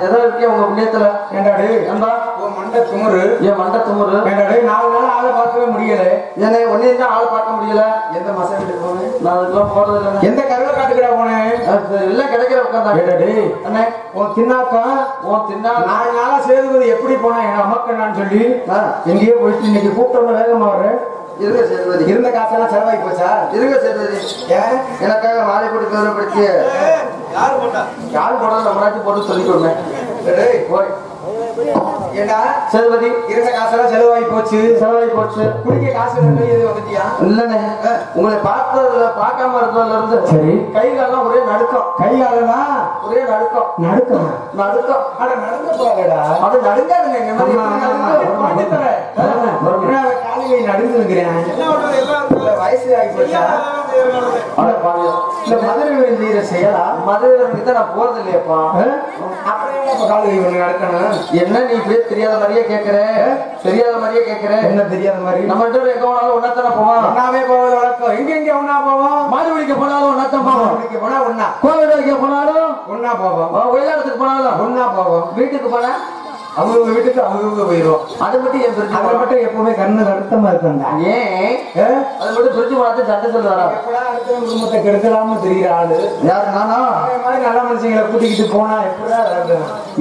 ஏதோ இருக்கியா உங்க புண்ணியத்துல ஏண்டாடு ஏன்பா உன் மண்டை துமுறு என் மண்டை துமுறு ஏண்டாடு 4 நாள் ஆளை பார்க்கவே முடியல ஏன்னா ஒன்னே தான் ஆளை பார்க்க முடியல எந்த மசாலா வீட்டுக்கு போனேன் நான் அதுக்கெல்லாம் போறது இல்லை எந்த கருவை காட்டுக்கிட்டா போனேன் எல்லாம் கிடைக்கிற உட்காந்தா ஏண்டாடு அண்ணே உன் தின்னாக்கா உன் தின்னா 4 நாளா சேதுபதி எப்படி போனா எங்க அம்மக்கண்ணான்னு சொல்லி எங்கேயோ போயிட்டு இன்னைக்கு கூப்பிட்டோம்னா வேகமா வர இருங்க சேதுபதி இருந்த காசெல்லாம் செலவாகி போச்சா இருங்க சேதுபதி ஏன் எனக்காக மாலை போட்டு கௌரவப்படுத்தி யாரு போட நம்மளாச்சும் போட்டு சொல்லிக்கோங்க ஏண்டா சேதுபதி இருந்த காசெல்லாம் செலவாகி போச்சு குடிக்க காசு வந்துட்டியா இல்லண்ணே உங்களை பார்க்காம இருந்ததுல இருந்து சரி கை காலம் ஒரே நடுக்கம் ஒரே நடுக்கம் அட நடுங்க போகடா அது நடுங்காதுங்க காலையை நடுங்குறேன் வயசு ஆகி போச்சா மதுரை செய்யற செயலா மதுரை நான் போறது இல்லையாப்பா அப்புறம் காலையை நடக்கணும் என்ன நீ தெரியாத மாதிரியே கேக்குற என்ன தெரியாத மாதிரி நம்ம எங்க போனாலும் ஒன்னாத்தான போவோம் ஒன்னாவே போவது வழக்கம் எங்க ஒன்னா போவோம் மாடு பிடிக்க போனாலும் ஒன்னாத்தான் போவோம் பிடிக்க போனா ஒன்னா கோவில் வைக்க போனாலும் ஒன்னா போவோம் வெள்ளாடத்துக்கு போனாலும் ஒன்னா போவோம் வீட்டுக்கு போனா அவங்க வீட்டுக்கு அவங்க போயிடும் அது மட்டும் அதை மட்டும் எப்பவுமே கண்ணு அழுத்தமா இருக்காங்க ஏன் அது மட்டும் பிரிச்சு பார்த்து சட்டை சொல்ல வரா எப்படா அடுத்த குடும்பத்தை கெடுக்கலாம தெரிகிற ஆளு யாரு நானா மாதிரி நல்ல மனுஷங்களை கூட்டிக்கிட்டு போனா எப்படா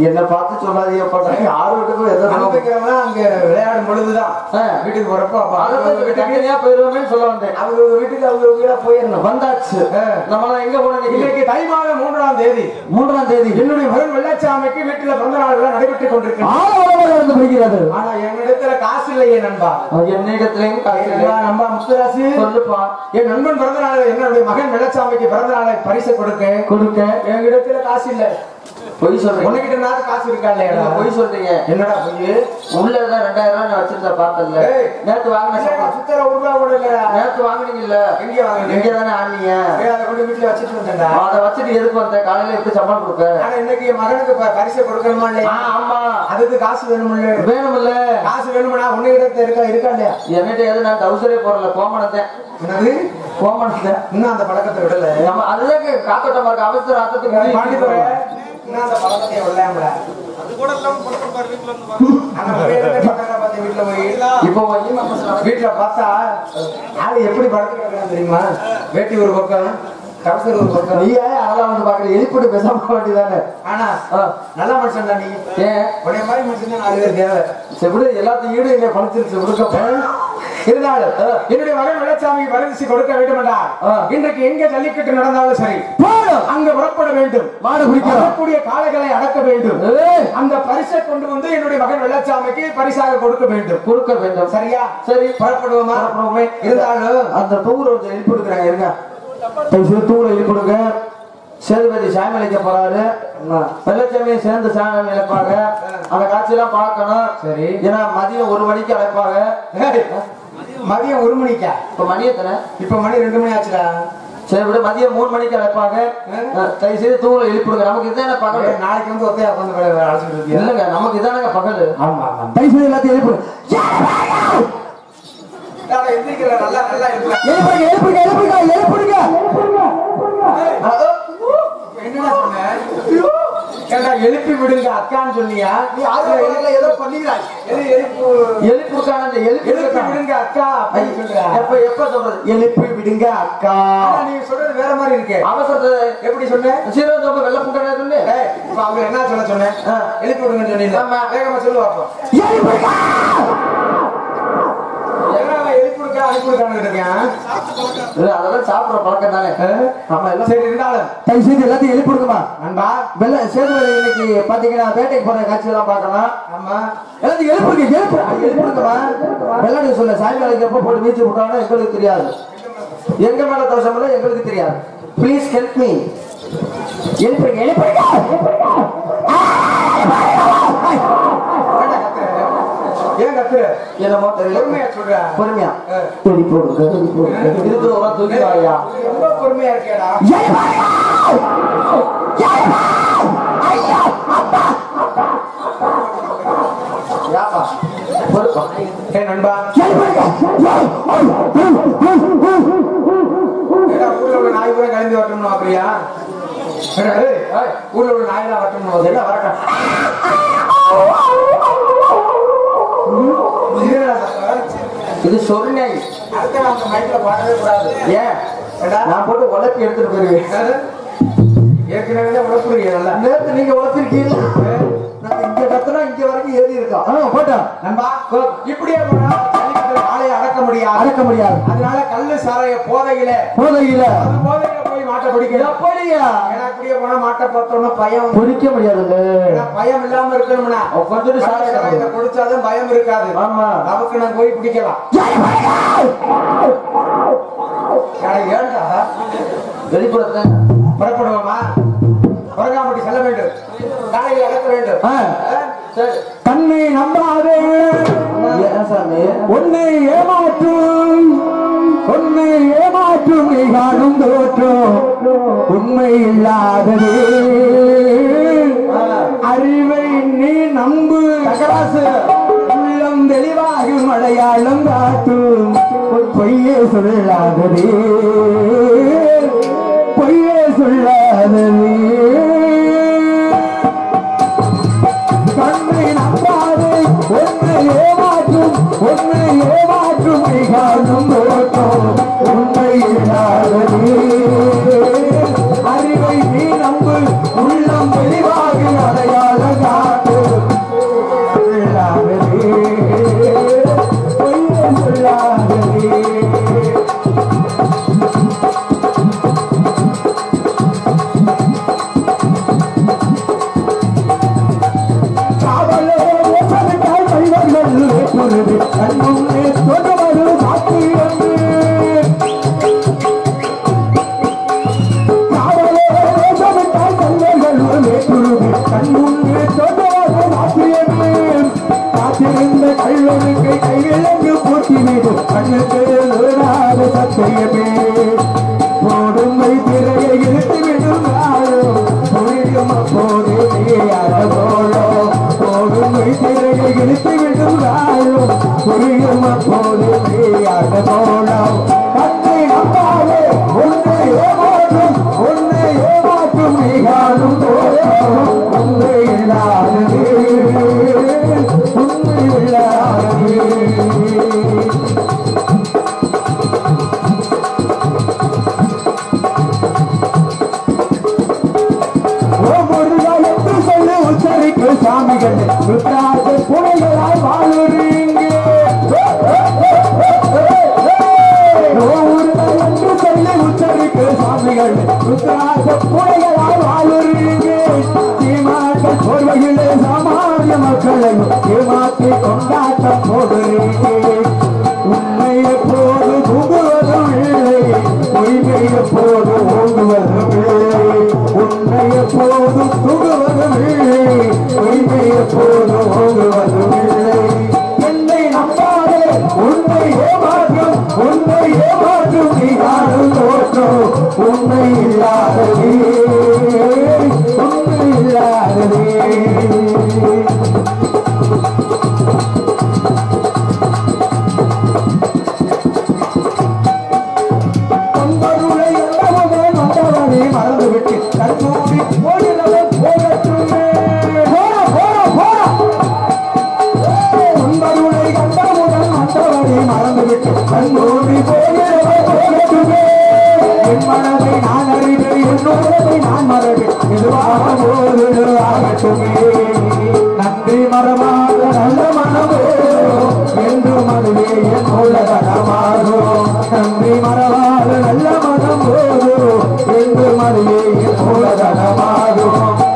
என்ன பார்த்து சொல்லாதீங்கப்பா யாரு வீட்டுக்கும் எதை அனுப்பிக்கிறவங்க அங்க விளையாடும் பொழுதுதான் வீட்டுக்கு போறப்ப போயிருவோமே சொல்ல வந்தேன் அவங்க வீட்டுக்கு அவங்க வீடா போயிடணும் வந்தாச்சு நம்மளாம் எங்க போனோம் இன்னைக்கு தை மாதம் 3ஆம் தேதி என்னுடைய மகன் வெள்ளாச்சாமிக்கு வீட்டுல பிறந்த நாள் நடைபெற்றுக் கொண்டிருக்கிறேன் ஆனா என்னிடத்துல காசு இல்லையே நண்பா என்னிடத்திலையும் காசு இல்ல நண்பா முத்துராசி சொல்லுப்பா என் நண்பன் பிறந்த நாள் என்னுடைய மகன் வெள்ளச்சாமிக்கு பிறந்த நாளை பரிசு கொடுக்க என்கிடத்துல காசு இல்ல பொய் சொல்றேன் உனக்கிட்ட காசு இருக்கா இல்லையா பொய் சொல்றீங்க என்னடா பொய் உள்ளதான் 2000 ரூபாய் நான் வச்சிருந்தா பார்த்தல நேத்து வாங்கின சுத்தர உருவா கூட இல்ல நேத்து வாங்குனீங்கல்ல எங்க வாங்குனீங்க எங்க தானே ஆனீங்க அதை கொண்டு வீட்டுல வச்சிட்டு வந்தேன்டா அதை வச்சிட்டு எதுக்கு வந்த காலையில எப்படி சம்பளம் கொடுக்க ஆனா இன்னைக்கு மகனுக்கு பரிசு கொடுக்கணுமா இல்லையா ஆமா அதுக்கு காசு வேணும்ல காசு வேணும்னா உன்னிடத்துல இருக்கா இல்லையா என்கிட்ட எது நான் டவுசரே போறல கோமணத்தை என்னது கோமணத்தை இன்னும் அந்த பழக்கத்தை விடல நம்ம அதுதான் காத்தோட்டமா இருக்க அவசர ஆத்தத்துக்கு பாண்டி போற இன்னும் அந்த பழக்கத்தை விடலாம்ல அது கூட எல்லாம் கொடுத்து பாரு வீட்ல வந்து வீட்ல போய் இப்போ வீட்ல பார்த்தா ஆளு எப்படி படுத்துக்கிறாங்க தெரியுமா வேட்டி ஒரு பக்கம் கவுசர் ஒரு பக்கம் நீ அதெல்லாம் வந்து பாக்கல எலிப்பட்டு பேசாம வேண்டியதானே ஆனா நல்ல மனுஷன் தான் நீ உடைய மாதிரி மனுஷன் தான் 4 பேர் தேவை செவிடு எல்லாத்தையும் ஈடு எங்க பழச்சிருச்சு கொடுக்க இருந்தாலும் என்னுடைய மகன் வெள்ளச்சாமிக்கு பரிசு கொடுக்க வேண்டும் என்றால் இன்றைக்கு எங்க ஜல்லிக்கட்டு நடந்தாலும் சரி அங்க புறப்பட வேண்டும் மாடு குடிக்கக்கூடிய காளைகளை அடக்க வேண்டும் அந்த பரிசை கொண்டு வந்து என்னுடைய மகன் வெள்ளச்சாமிக்கு பரிசாக கொடுக்க வேண்டும் சரியா சரி புறப்படுவோமா இருந்தாலும் அந்த தூர எழுப்பி கொடுக்குறாங்க இருங்க தூர எழுப்பி கொடுங்க சேதுபதி சாமி அழைக்க போறாரு வெள்ளச்சாமியை சேர்ந்து சாமி அழைப்பாங்க அந்த காட்சியெல்லாம் பார்க்கணும் சரி ஏன்னா மதியம் 1 மணிக்கு அழைப்பாங்க மதியம் 1 மணிக்கா இப்ப மணி எத்தனை இப்ப மணி 2 மணி ஆச்சுடா சரி விட மதியம் 3 மணிக்கு அழைப்பாங்க தயவு செய்து தூர எழுப்பிடுங்க நமக்கு இதான பகல் நாளைக்கு வந்து ஒத்தையா உட்காந்து அழைச்சிட்டு இருக்கீங்க இல்லங்க நமக்கு இதானங்க பகல் ஆமா தயவு செய்து எல்லாத்தையும் எழுப்பிடுங்க எழுப்பி விடுங்க அக்கான்னு சொன்னியா ஏதோ பண்ணிக்கிறாய் எழுப்பி விடுங்க அக்கா எப்ப சொல்றது எழுப்பி விடுங்க அக்கா நீங்க சொல்றது வேற மாதிரி இருக்கு அவசரத்தை எப்படி சொன்னேன் சீரகம் வெள்ள புட்டா சொல்லு இப்ப அவங்க என்ன சொன்னேன் எழுப்பி விடுங்கன்னு சொன்னீங்க வேகமா சொல்லுவாப்போ சாப்பிடுற பழக்கம் தானே எல்லாத்தையும் எழுப்பிடுங்கம்மா நண்பா சேதுபதி இன்னைக்கு பாத்தீங்கன்னா வேட்டைக்கு போற காட்சி எல்லாம் பாக்கலாம் ஆமா எல்லாத்தையும் எழுப்பிடுங்கம்மா வெள்ளாடி சொல்ல சாயங்காலம் எப்ப போட்டு வீச்சு விட்டாலும் எங்களுக்கு தெரியாது எங்க மேல தோஷம் இல்லை எங்களுக்கு தெரியாது ப்ளீஸ் ஹெல்ப் மீ எழுப்பிடுங்க ஏன் கத்துற என்னமோ தெரியல பொறுமையா ரொம்ப பொறுமையா இருக்கேடா நண்பா ஊர்ல உள்ள நாய் கூட கிளம்பி வரட்டும்னு அப்படியா ஊர்ல உள்ள நாயெல்லாம் வரட்டும் எல்லாம் வரட்டும் இது சொன்னை அடுத்த அந்த மைக்ல பாடவே கூடாது ஏன் நான் போட்டு உழைப்பி எடுத்துட்டு போயிருவேன் ஏற்கனவே உழைப்புறீங்க நேரத்து நீங்க உழைச்சிருக்கீங்க இங்க கத்துனா இங்க வரைக்கும் ஏறி இருக்கா போட்டா நண்பா இப்படியே போனா ஆலையை அடக்க முடியாது அதனால கல்லு சாரைய போதையில போய் மாட்டை பிடிக்கணும் அப்படியா ஏன்னா அப்படியே போனா மாட்டை பார்த்தோம்னா பயம் பிடிக்க முடியாதுல்ல பயம் இல்லாம இருக்கணும்னா கொஞ்சம் சாரையை குடிச்சாதான் பயம் இருக்காது ஆமா நமக்கு நான் போய் பிடிக்கலாம் ஏன்டா வெளிப்புறத்தை புறப்படுவோமா புறங்காமட்டி செல்ல வேண்டும் காலையில் அடக்க வேண்டும் தன்னை நம்பாதே உன்னை ஏமாற்றும் நீ காணும் தோற்றம் உண்மை இல்லாதது அறிவை நீ நம்பு உள்ளம் தெளிவாகும் அடையாளம் காட்டும் பொய்யே சொல்லாதது தன்னை நம்பாதே உன்னை ஏமாற்றும் நீ காணும் தோற்றம் உண்மை இல்லாதது அறிவை நீ நம்பு உள்ளம் தெளிவாகும் அடையாளம் காட்டும் பொய்யே சொல்லாதது கண்முன்னே தொடர்வது சாத்தியமே கண்முன்னே தொடர்வது சாத்தியமே காத்திருந்த கல்வனுக்கு கைவிலங்கு போட்டிவிடு கண்ணுக்கு ஏறாத சத்தியமே போடுமை திரையை இழுத்துவிடும் நாளும் புரியும் அப்போது நீ அறவோளோ போடுமை திரையை இழுத்துவிடும் நாளும் புரியும் அப்போது நீ அறவோளோ கண்ணை நம்பாதே உன்னை ஏமாற்றும் நீ காணும் தோற்றம் உண்மை இல்லாதது உச்சரிப்பு சாமிகள் புனைகளால் வாழுறீங்க என்று சொல்லி உச்சரிப்பு சாமிகள் ருத்ராச புனைகளால் வாழுறீங்க சீமாக்கள் போர்வையிலே சாமானிய மக்களையும் ஏமாற்றி கொண்டாட்டம் போடுறீங்க உண்மையை போது புகுவதும் இல்லை பொய்மையை போது ஓடுவதும் இல்லை உண்மையை போது புகுவதும் இல்லை பொய்மையை போது ஓடுவதும் இல்லை என்னை நம்பாதே உன்னை ஏமாற்றும் நீ காணும் தோற்றம் உண்மை இல்லாததே மறந்துவிட்டு கண்மூடி போகிறவன் போகட்டுமே உங்களுடைய கண்டவுடன் வந்தவனை மறந்துவிட்டு கண்மூடி போகிறவன் போகட்டுமே என் மனதை நான் அறிவேன் என்னோடதை நான் மறவேன் எதுவாக போது ஆகட்டுமே நன்றி மரமாக நல்ல மனமோ என்று மனதே என் மூலதனமாகோ நன்றி மரமாக நல்ல மனம் போதோ என்று மனதே என் மூலதனமாகோ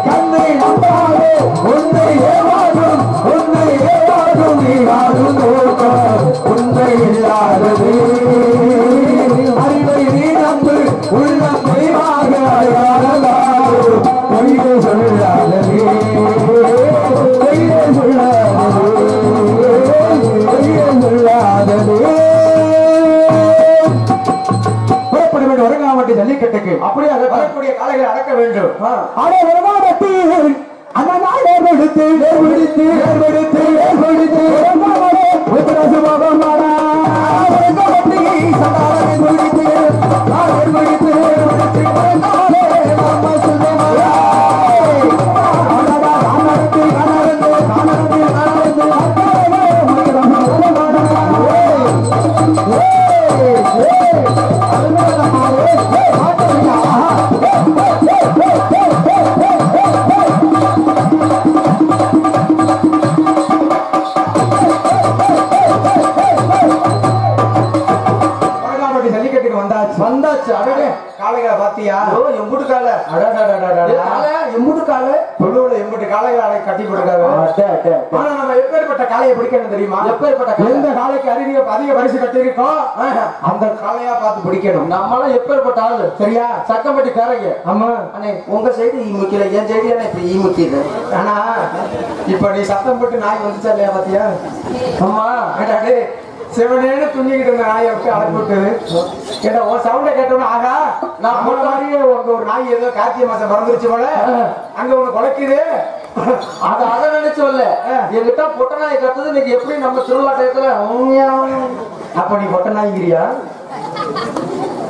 கண்ணை நம்பாதே உன்னை ஏமாற்றும் நீ வாழும் தோற்றம் உண்மை இல்லாதது அறிவை நீ நம்பு உள்ளம் தெளிவாக அடையாளதாரோ பொய்யை சொல்லாதது வரங்காமட்டி ஜல்லிக்கட்டுக்கு அப்படியே வரக்கூடிய காலைகளை அடக்க வேண்டும் அந்த நாள் ஏற்படுத்து வந்தாச்சு. அடடே காளைகளை பாத்தியா? எம்புட்டு காலை, எம்புட்டு காலை, தொழுவுல எம்புட்டு காளைகளை கட்டி கொடுக்காது. ஆனா நம்ம எப்பேற்பட்ட காளையை பிடிக்கணும் தெரியுமா? எப்பேற்பட்ட எந்த காளைக்கு அதிக பரிசு கட்டிருக்கோம் அந்த காளையா பார்த்து பிடிக்கணும். நம்மளாம் எப்பேற்பட்ட ஆளு சரியா? சக்கம்பட்டி காரைங்க. ஆமா அண்ணே, உங்க சைடு ஈ முக்கியல, என் சைடு என்ன இப்ப ஈ முக்கியது. ஆனா இப்ப நீ சத்தம் போட்டு நாய் வந்துச்சா இல்லையா பாத்தியா? ஆமா அடடே சிவனேன்னு துணிக்கிட்டு இருந்த நாயை விட்டு அழைப்பு விட்டது கேட்டா உன் சவுண்ட கேட்டோன்னு ஆகா நான் போன மாதிரியே உனக்கு ஒரு நாய் ஏதோ கார்த்திகை மாசம் பிறந்துருச்சு போல அங்க உனக்கு குலைக்குது. அதை நினைச்சு வரல என்கிட்ட பொட்ட நாய் கத்துது. இன்னைக்கு எப்படி நம்ம திருவிழா டயத்துல அப்ப நீ பொட்ட நாய்கிறியா?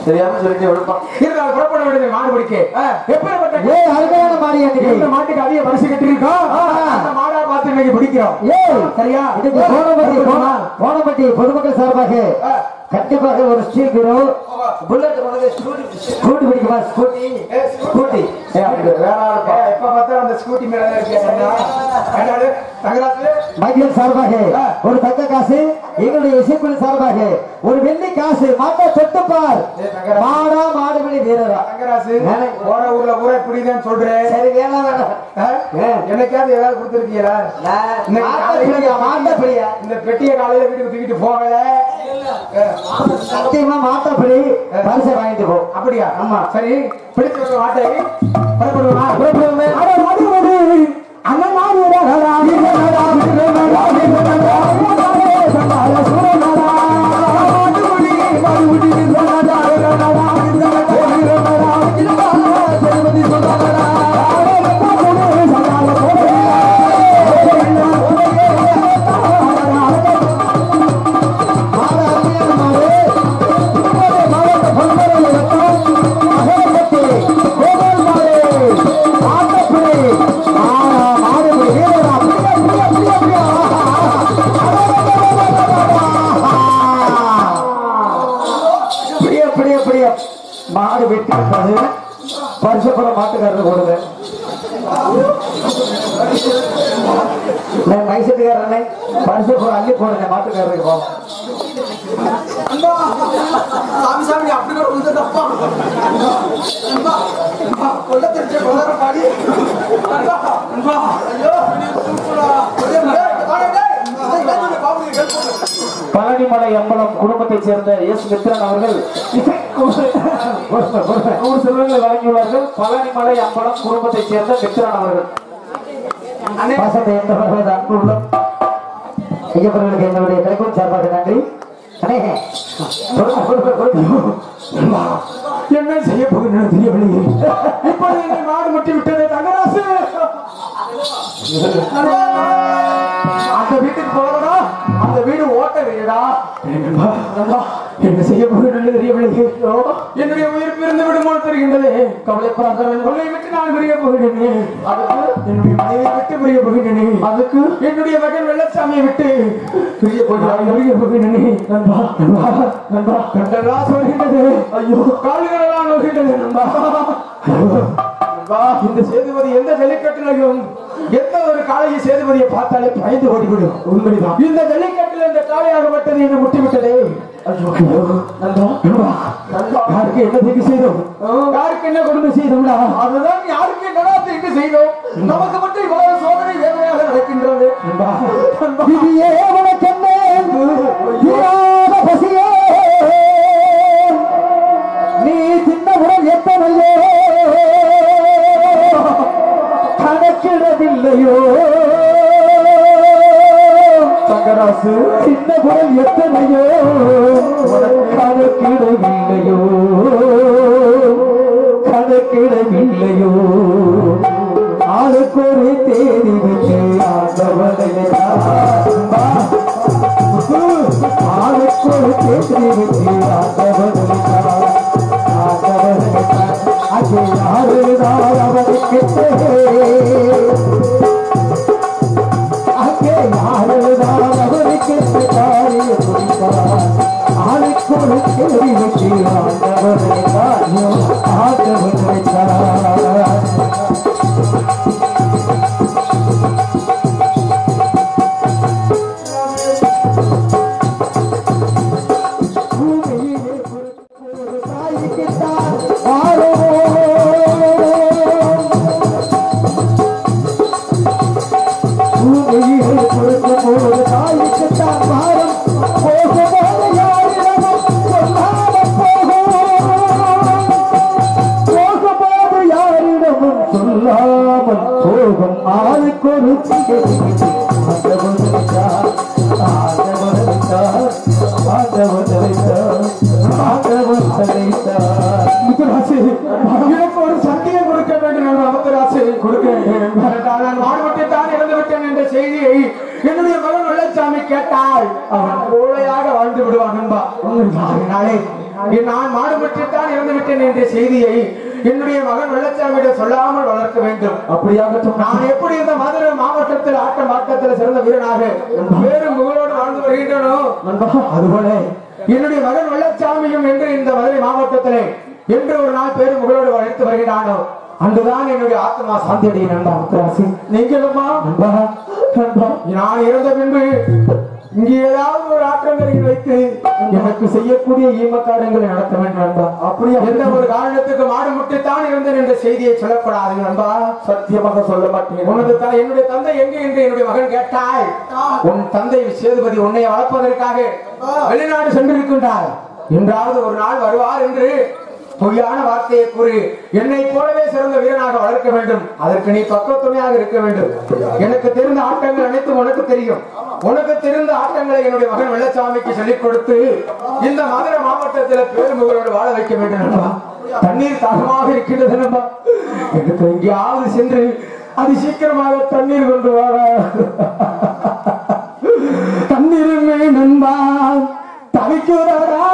தெரியாம சொல்லிட்டு விடுப்பான். இருந்தாலும் புறப்பட வேண்டியது மாடு பிடிக்க எப்படிப்பட்ட அருமையான மாடியா இந்த மாட்டுக்கு அதிக பரிசு கட்டிருக்கோம். அந்த மாடா பார்த்து இன்னைக்கு பிடிக்கிறோம் சரியா? போனப்பட்டி பொதுமக்கள் சார்பாக கண்டிப்பாக ஒரு ஸ்டீல் பீரோ புல்லட் ஸ்கூட்டி பிடிக்குமா? ஸ்கூட்டி ஸ்கூட்டி எப்ப பார்த்தா அந்த ஸ்கூட்டி மேல மைக்கேல் சார்பாக ஒரு தங்க காசு, எங்களுடைய இசைக்குழு சார்பாக ஒரு வெள்ளி காசு. மாட்டா தொட்டுப்பார் மாடா மாடுபடி வீரரா தங்கராசு போற ஊர்ல ஊரா இப்படிதான் சொல்றேன். சரி வேணாம் வேணாம், என்னைக்காவது ஏதாவது கொடுத்துருக்கீங்களா? மாட்டப்படியா இந்த பெட்டிய காலையில வீட்டுக்கு தூக்கிட்டு போகல சத்தியமா மாட்டப்படி பரிசை வாங்கிட்டு போ. அப்படியா? ஆமா சரி பிடிச்ச மாட்டை புறப்படுவோமா? மாடு வெட்டி பரிசப்பட மாட்டுக்காரர் கொடுங்க. மைசட்டுக்காரனே பரிசப்படம் அள்ளி போடுங்க மாட்டுக்காரருக்கு போவோம். சாமி சாமி அப்படி கூட வந்து தப்பா கொல்ல தெரிஞ்ச கொல்ல பாடி பழனிமலை அம்பலம் குடும்பத்தைச் சேர்ந்த எஸ் மித்ரன் அவர்கள் நூறு செல்வங்களை வழங்கியுள்ளார்கள். பழனிமலை அம்பலம் குடும்பத்தைச் சேர்ந்த மித்ரன் அவர்கள் பாசத்தை எந்தவர்கள் அன்புள்ள ஐயப்பர்களுக்கு எங்களுடைய கலைக்குழு சார்பாக நன்றி. என்ன செய்ய போகிறேன் தெரியவில்லை. இப்போது என்னை மாடு முட்டி விட்டது தங்கராசு. அந்த வீட்டுக்கு போறதா? அந்த வீடு ஓட்ட வீடுடா. என்ன செய்ய போகிறேன் தெரியவில்லை. என்னுடைய உயிர் பிரிந்து விடுமோ தெரிகின்றது. கவலைப்படாதவன் உன்னை விட்டு நான் பிரிய போகிறேன். அதுக்கு என்னுடைய மனைவியை விட்டு பிரிய போகிறேன். அதுக்கு என்னுடைய மகன் வெள்ளச்சாமியை விட்டு பிரிய போகிறேன். நண்பா நண்பா நண்பா கண்டா சொல்கின்றது. ஐயோ கால்களெல்லாம் நோகின்றது நண்பா. இந்த சேதுபதி எந்த ஜல்லிக்கட்டிலையும் எந்த ஒரு காளையை சேதுபதியை பார்த்தாலே பயந்து ஓடிவிடும். உண்மைதான். இந்த ஜல்லிக்கட்டில் இந்த காளையாகப்பட்டது என்னை முட்டிவிட்டதே. யாருக்கு என்ன தீங்கு செய்தோம்? யாருக்கு என்ன கொடுமை செய்தோம்டா? அதுதான் யாருக்கு என்னடா தீங்கு செய்தோம்? நமக்கு மட்டும் இவ்வளவு சோதனை வேதனையாக நடக்கின்றது. பசியே நீ சின்ன உடல் எத்தனையோ கணக்கிடவில்லையோ தங்கராசு சின்ன குரல் எத்தனையோ கணக்கிடவில்லையோ கணக்கிடவில்லையோ ஆளுக்கு ஒரு தேதி விட்டு ஆண்டவனையா ஒரு சத்தியம் கொடுக்க வேண்டும் என்ற அவசராசை கொடுக்க வேண்டும். நான் மாடுபட்டுத்தான் இறந்து விட்டேன் என்ற செய்தியை என்னுடைய மகன் வெள்ளச்சாமி கேட்டால் அவன் கோழையாக வாழ்ந்து விடுவான் என்பா. அதனாலே நான் மாடுபட்டுத்தான் இறந்து விட்டேன் என்ற செய்தியை என்னுடைய மகன் வெள்ளச்சாமியிடம் சொல்லாமல் வளர்க்க வேண்டும். அப்படியாக நான் எப்படி இந்த மதுரை மாவட்டத்தில் ஆட்டத்தில் சிறந்த வீரனாக வேறு புகழோடு வாழ்ந்து வருகின்றனோ அதுபோல என்னுடைய மகன் வெள்ளச்சாமியும் என்று இந்த மதுரை மாவட்டத்திலே என்று ஒரு நாள் பேரும் புகழோடு வளர்த்து வருகிறானோ அன்றுதான் என்னுடைய ஆத்மா சாந்தி அடைய நண்பா. நீங்களுமா நான் இறந்த பின்பு இங்கே ஏதாவது ஒரு ஆற்றங்கரையில் வைத்து எனக்கு செய்யக்கூடிய ஈமக்காரங்களை நடத்த வேண்டும் நண்பா. அப்படியே எந்த ஒரு காரணத்துக்கு மாடு முட்டைத்தான் இருந்தேன் என்ற செய்தியை சொல்லக்கூடாது நண்பா. சத்தியமாக சொல்ல மாட்டேன். உனது என்னுடைய தந்தை எங்கே என்று என்னுடைய மகன் கேட்டாய். உன் தந்தை சேதுபதி உன்னை வளர்ப்பதற்காக வெளிநாடு சென்றிருக்கின்றார். என்றாவது ஒரு நாள் வருவார் என்று பொய்யான வார்த்தையை கூறி என்னை போலவே சிறந்த வீரனாக வளர்க்க வேண்டும். அதற்கு நீ பக்கத்துணையாக இருக்க வேண்டும். எனக்கு தெரிந்த ஆட்டங்கள் அனைத்தும் உனக்கு தெரியும். உனக்கு தெரிந்த ஆட்டங்களை என்னுடைய மகன் வெள்ளச்சாமிக்கு சொல்லிக் கொடுத்து இந்த மதுரை மாவட்டத்தில் பேருமுகளோடு வாழ வைக்க வேண்டும். தண்ணீர் தாகமாக இருக்கின்றது நண்பா. எனக்கு எங்கேயாவது சென்று அது சீக்கிரமாக தண்ணீர் கொண்டு வாழ தண்ணீருமே நண்பா தவிக்கிறதா